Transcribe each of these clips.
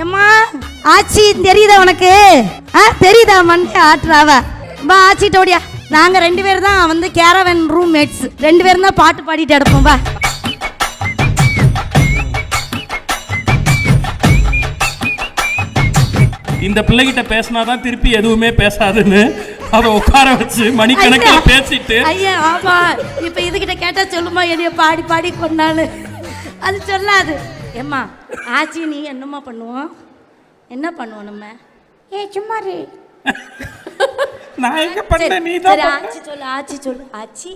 ஏம்மா ஆச்சி தெரியுதா உனக்கு? தெரியுதா? மண்டே ஆட்டுறாவ வா ஆச்சிட்ட ஓடியா. நாங்க 2 பேர் தான் வந்து கேரவன் ரூம்மேட்ஸ். 2 பேரும் தான் பாட்டு பாடிட்டு எடுப்போம். வா இந்த பிள்ளைகிட்ட பேசினாதான் திருப்பி எதுவுமே பேசாதுன்னு அதை உட்கார வச்சு மணிக்கணக்கில் பேசிட்டு. ஐயா ஆமா, இப்ப இதுகிட்ட கேட்டா சொல்லுமா என்னைய பாடி பாடி கொண்டான்னு. அது சொல்லாது. ஏம்மா ஆச்சி நீ என்னம்மா பண்ணுவோம்? என்ன பண்ணுவோம் நம்ம? சும்மா நான் எங்க பண்ண? நீ தான் ஆச்சி சொல்லு, ஆச்சி சொல்லு. ஆச்சி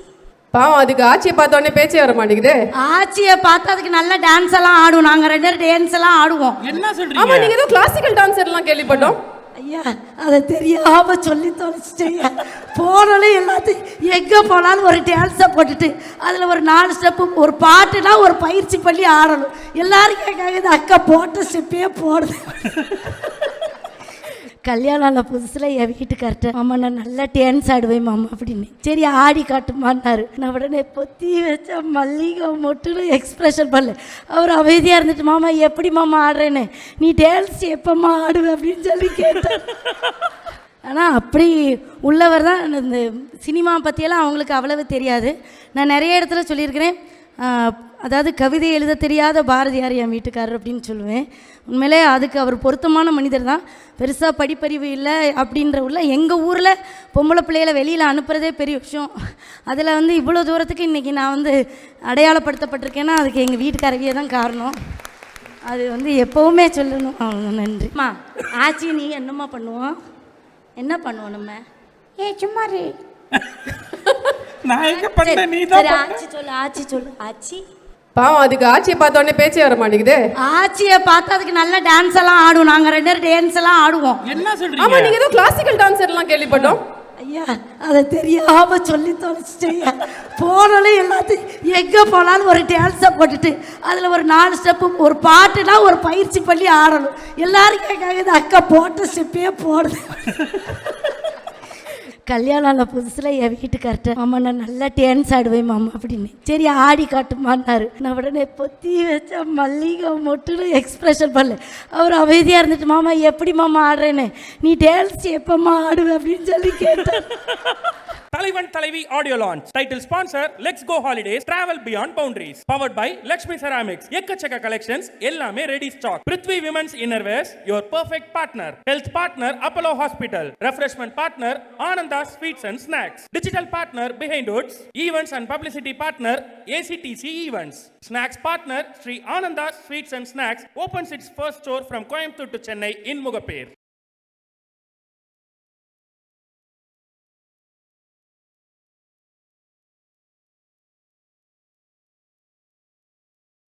பாவம், அதுக்கு ஆச்சியை பார்த்தோன்னே பேச்சே வர மாட்டேங்குது. ஆச்சியை பார்த்தா அதுக்கு நல்ல டான்ஸ் எல்லாம் ஆடுவோம். நாங்க 2 பேரும் டான்ஸ் எல்லாம் ஆடுவோம். என்ன சொல்றீங்க? ஆமா, நீங்க ஏதோ கிளாசிக்கல் டான்சர் எல்லாம் கேள்விப்பட்டோம். ஐயா அதை தெரியாம சொல்லி தொலைச்சிட்டேன். போனாலும் எல்லாத்தையும் எங்கே போனாலும் ஒரு டான்ஸை போட்டுட்டு அதில் ஒரு 4 ஸ்டெப்பு, ஒரு பாட்டுனா ஒரு பயிற்சி பண்ணி ஆடணும். எல்லாரும் கேட்காங்க இது அக்கா போட்ட ஸ்டெப்பே போடுது. கல்யாணம் ஆன புதுசில் என் வீட்டுக்கார்ட்ட மாமா நான் நல்லா டான்ஸ் ஆடுவேன் மாமா அப்படின்னு. சரி ஆடி காட்டுமான்னாரு. நான் உடனே பொத்தி வச்ச மல்லிகை மொட்டுன்னு எக்ஸ்பிரஷன் பண்ணல. அவர் அமைதியாக இருந்துட்டு மாமா எப்படி மாமா ஆடுறேன்னு, நீ டான்ஸ் எப்பம்மா ஆடுவேன் அப்படின்னு சொல்லி கேட்டேன். ஆனால் அப்படி உள்ளவர் தான். இந்த சினிமா பற்றியெல்லாம் அவங்களுக்கு அவ்வளவு தெரியாது. நான் நிறைய இடத்துல சொல்லியிருக்கிறேன். அதாவது கவிதை எழுத தெரியாத பாரதியார் என் வீட்டுக்காரர் அப்படின்னு சொல்லுவேன். உண்மையிலே அதுக்கு அவர் பொருத்தமான மனிதர் தான். பெருசாக படிப்பறிவு இல்லை அப்படின்ற உள்ள எங்கள் ஊரில் பொம்பளை பிள்ளைகளை வெளியில் அனுப்புகிறதே பெரிய விஷயம். அதில் வந்து இவ்வளோ தூரத்துக்கு இன்றைக்கி நான் வந்து அடையாளப்படுத்தப்பட்டிருக்கேன்னா அதுக்கு எங்கள் வீட்டுக்காரவியே தான் காரணம். அது வந்து எப்போவுமே சொல்லணும். அவ்வளோ நன்றிம்மா. ஆச்சி நீ என்னம்மா பண்ணுவோம்? என்ன பண்ணுவோம் நம்ம? சும்மா நான் எங்க பண்ண? நீ தான் ஆச்சி சொல்லு, ஆச்சி சொல்லு. ஆச்சி பாவம், அதுக்கு ஆச்சியை பார்த்தோன்னே பேச்சே வர மாட்டேங்குது. ஆச்சியை பார்த்தா அதுக்கு நல்ல டான்ஸ் எல்லாம் ஆடுவோம். நாங்க 2 பேரும் டான்ஸ் எல்லாம் ஆடுவோம். என்ன சொல்றீங்க? ஆமா, நீங்க ஏதோ கிளாசிக்கல் டான்சர் எல்லாம் கேள்விப்பட்டோம். ஐயா அதை தெரியாம சொல்லி தொலைச்சிட்டேன். போனாலும் எல்லாத்தையும் எங்கே போனாலும் ஒரு டான்ஸை போட்டுட்டு அதில் ஒரு 4 ஸ்டெப்பு, ஒரு பாட்டுனா ஒரு பயிற்சி பண்ணி ஆடணும். எல்லாரும் கேட்காங்க இது அக்கா போட்ட ஸ்டெப்பே போடுது. கல்யாணம் ஆன புதுசில் என் வீட்டுக்கார்ட்ட மாமா நான் நல்லா டான்ஸ் ஆடுவேன் மாமா அப்படின்னு. சரி ஆடி காட்டுமான்னாரு. நான் உடனே பொத்தி வச்ச மல்லிகை மொட்டுன்னு எக்ஸ்பிரஷன் பண்ணல. அவர் அமைதியாக இருந்துட்டு மாமா எப்படி மாமா ஆடுறேன்னு, நீ டான்ஸ் எப்பம்மா ஆடுவேன் அப்படின்னு சொல்லி கேட்டேன். Thalaivan Thalaivi audio launch. Title sponsor let's go holidays travel beyond boundaries. Powered by Lakshmi ceramics. எக்கச்சக்க கலெக்ஷன்ஸ் எல்லாமே ready stock. Prithvi women's innerwears your perfect partner. Health partner Apollo hospital. Refreshment partner Anandha sweets and snacks. Digital partner behindwoods. Events and publicity partner ACTC events. Snacks partner Sri Anandha sweets and snacks opens its first store from Coimbatore to Chennai in Mugapere.